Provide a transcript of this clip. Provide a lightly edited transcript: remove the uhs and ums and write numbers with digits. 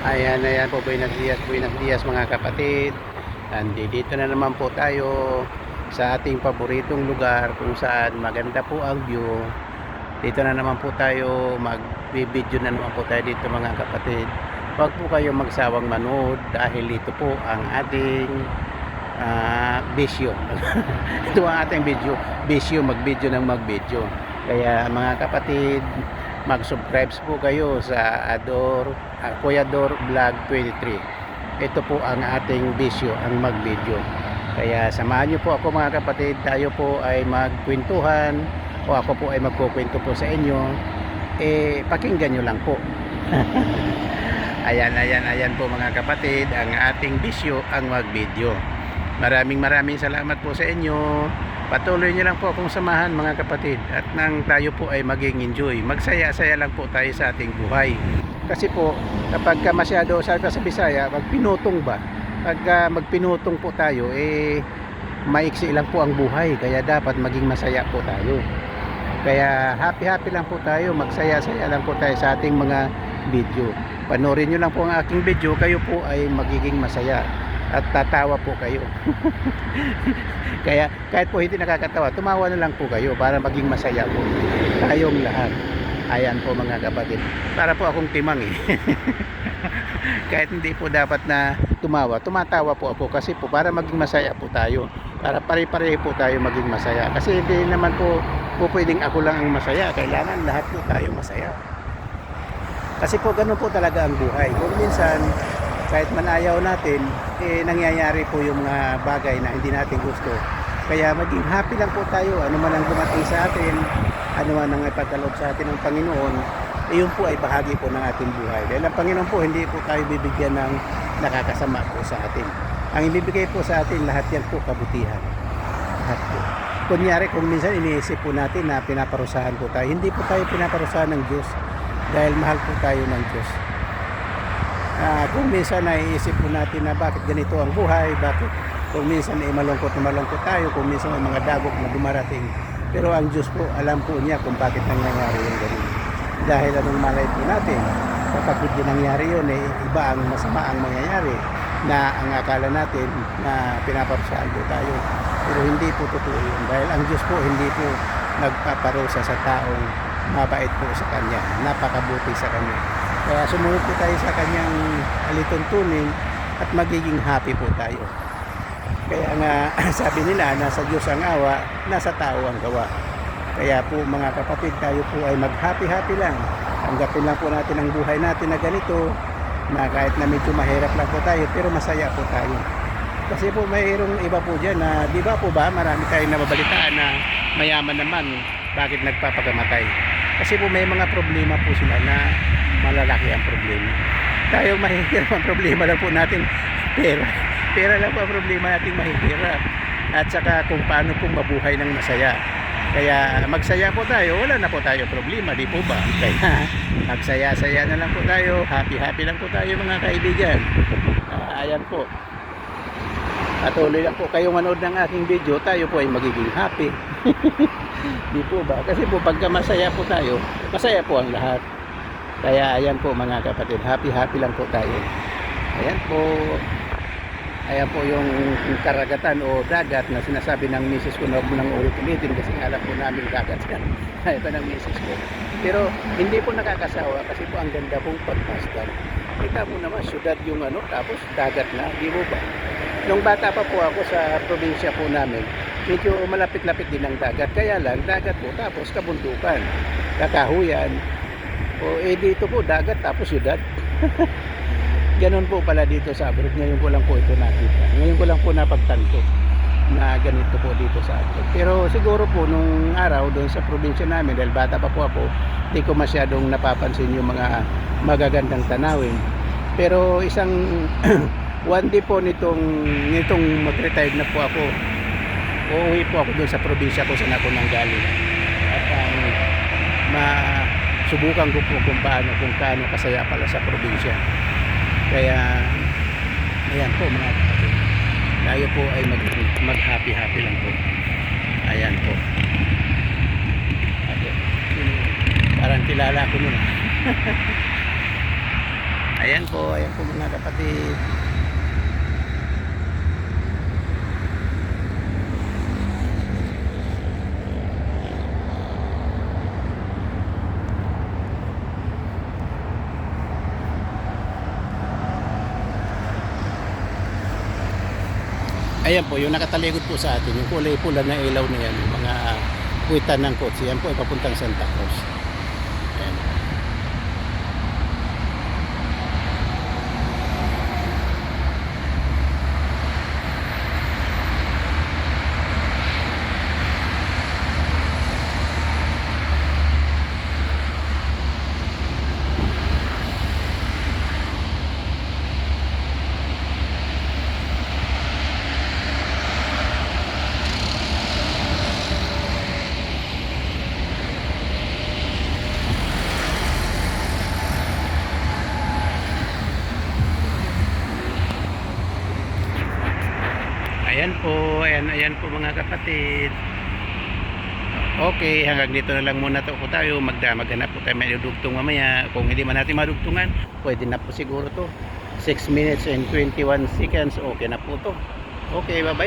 Ayan, ayan po, buenos dias mga kapatid. Dito na naman po tayo sa ating paboritong lugar kung saan maganda po ang view. Dito na naman po tayo, mag-video na naman po tayo dito mga kapatid. Huwag po kayo magsawang manood dahil ito po ang ating bisyo. Ito ang ating bisyo, mag-video ng mag-video. Kaya mga kapatid, mag-subscribe po kayo sa Kuya Dor Vlog 23. Ito po ang ating bisyo, ang mag-video. Kaya samahan niyo po ako mga kapatid, tayo po ay magkwentuhan o ako po ay magkukwento po sa inyo. Pakinggan nyo lang po. Ayan po mga kapatid, ang ating bisyo, ang mag-video. Maraming salamat po sa inyo. Patuloy nyo lang po akong samahan mga kapatid, at nang tayo po ay maging enjoy, magsaya-saya lang po tayo sa ating buhay. Kasi po kapag masyado sa Bisaya, magpinutong ba, pag magpinutong po tayo, maiksi lang po ang buhay. Kaya dapat maging masaya po tayo. Kaya happy lang po tayo, magsaya-saya lang po tayo sa ating mga video. Panoorin nyo lang po ang aking video, kayo po ay magiging masaya at tatawa po kayo. Kaya kahit po hindi nakakatawa, tumawa na lang po kayo para maging masaya po tayong lahat. Ayan po mga kapatid, para po akong timang kahit hindi po dapat na tumatawa po ako, kasi po para maging masaya po tayo, para pare-pareho po tayo maging masaya. Kasi hindi naman po pwedeng ako lang ang masaya, kailangan lahat po tayo masaya. Kasi po ganun po talaga ang buhay. Kung minsan kahit man ayaw natin, nangyayari po yung mga bagay na hindi natin gusto. Kaya maging happy lang po tayo, ano man ang dumating sa atin, ano man ang ipagkaloob sa atin ng Panginoon, yun po ay bahagi po ng ating buhay. Dahil ang Panginoon po, hindi po tayo bibigyan ng nakakasama po sa atin. Ang ibibigay po sa atin, lahat yan po kabutihan. Lahat po. Kunyari, kung minsan iniisip po natin na pinaparusahan po tayo, hindi po tayo pinaparusahan ng Diyos, dahil mahal po tayo ng Diyos. Kung minsan naiisip po natin na bakit ganito ang buhay, bakit kung minsan malungkot tayo, kung minsan may mga dagok na dumarating, pero ang Diyos po, alam po niya kung bakit nangyayari yung ganito. Dahil anong malay po natin, kapag hindi nangyari yun, iba ang masama ang mangyayari, na ang akala natin na pinaparusahan po tayo, pero hindi po totoo yun. Dahil ang Diyos po hindi po nagpaparusa sa taong mabait po sa Kanya, napakabuti sa Kanya. Kaya sumunod po tayo sa Kanyang alituntunin at magiging happy po tayo. Kaya nga sabi nila, nasa Diyos ang awa, nasa tao ang gawa. Kaya po mga kapatid, tayo po ay mag-happy lang. Tanggapin lang po natin ang buhay natin na ganito, na kahit na medyo mahirap lang po tayo, pero masaya po tayo. Kasi po mayroong iba po dyan na, di ba po ba, marami tayong nababalitaan na mayaman naman, bakit nagpapagamatay? Kasi po may mga problema po sila na malalaki ang problema. Tayo mahihirap, ang problema lang po natin, pera lang po ang problema natin, mahihirap. At saka kung paano pong mabuhay ng masaya. Kaya magsaya po tayo, wala na po tayo problema, di po ba? Kaya magsaya-saya na lang po tayo, happy lang po tayo mga kaibigan. Ayan po, patuloy lang po kayo manood ng aking video, tayo po ay magiging happy. Di po ba? Kasi po pagka masaya po tayo, masaya po ang lahat. Kaya ayan po mga kapatid, happy lang po tayo. Ayan po yung karagatan o dagat na sinasabi ng misis ko na huwag mo nang ulit-ulitin, kasi alam po namin dagat yan. Ito ng misis ko. Pero hindi po nakakasawa, kasi po ang ganda pong pagpasdan. Kita mo naman, syudad yung tapos dagat na, di mo ba? Nung bata pa po ako sa probinsya po namin, medyo malapit-lapit din ang dagat. Kaya lang, dagat po, tapos kabundukan, kakahuyan. Dito po, dagat, tapos syudad. Ganon po pala dito sa abroad. Ngayon ko lang po ito nakita. Ngayon ko lang po napagtanto na ganito po dito sa abroad. Pero siguro po nung araw doon sa probinsya namin, dahil bata pa po ako, hindi ko masyadong napapansin yung mga magagandang tanawin. Pero isang one day po nitong mag-retired na po ako, uuwi po ako doon sa probinsya ko, saan ako nanggaling. At masubukan ko po kung kaano kasaya pala sa probinsya. Kaya ayan po mga kapatid, tayo po ay mag-happy lang po. Ayan po. Parang kilala ko nun. ayan po mga kapatid. Ayan po, yung nakatalikod po sa atin, yung kulay pula na ilaw na yan, yung mga kuwitan ng kotse, yan po ay papuntang Santa Cruz. Ayan. Ayan po mga kapatid. Okay, hanggang dito na lang muna po tayo. Maghanap po tayo may dugtong mamaya. Kung hindi man natin madugtungan, pwede na po siguro to. 6 minutes and 21 seconds. Okay na po to. Okay, bye-bye.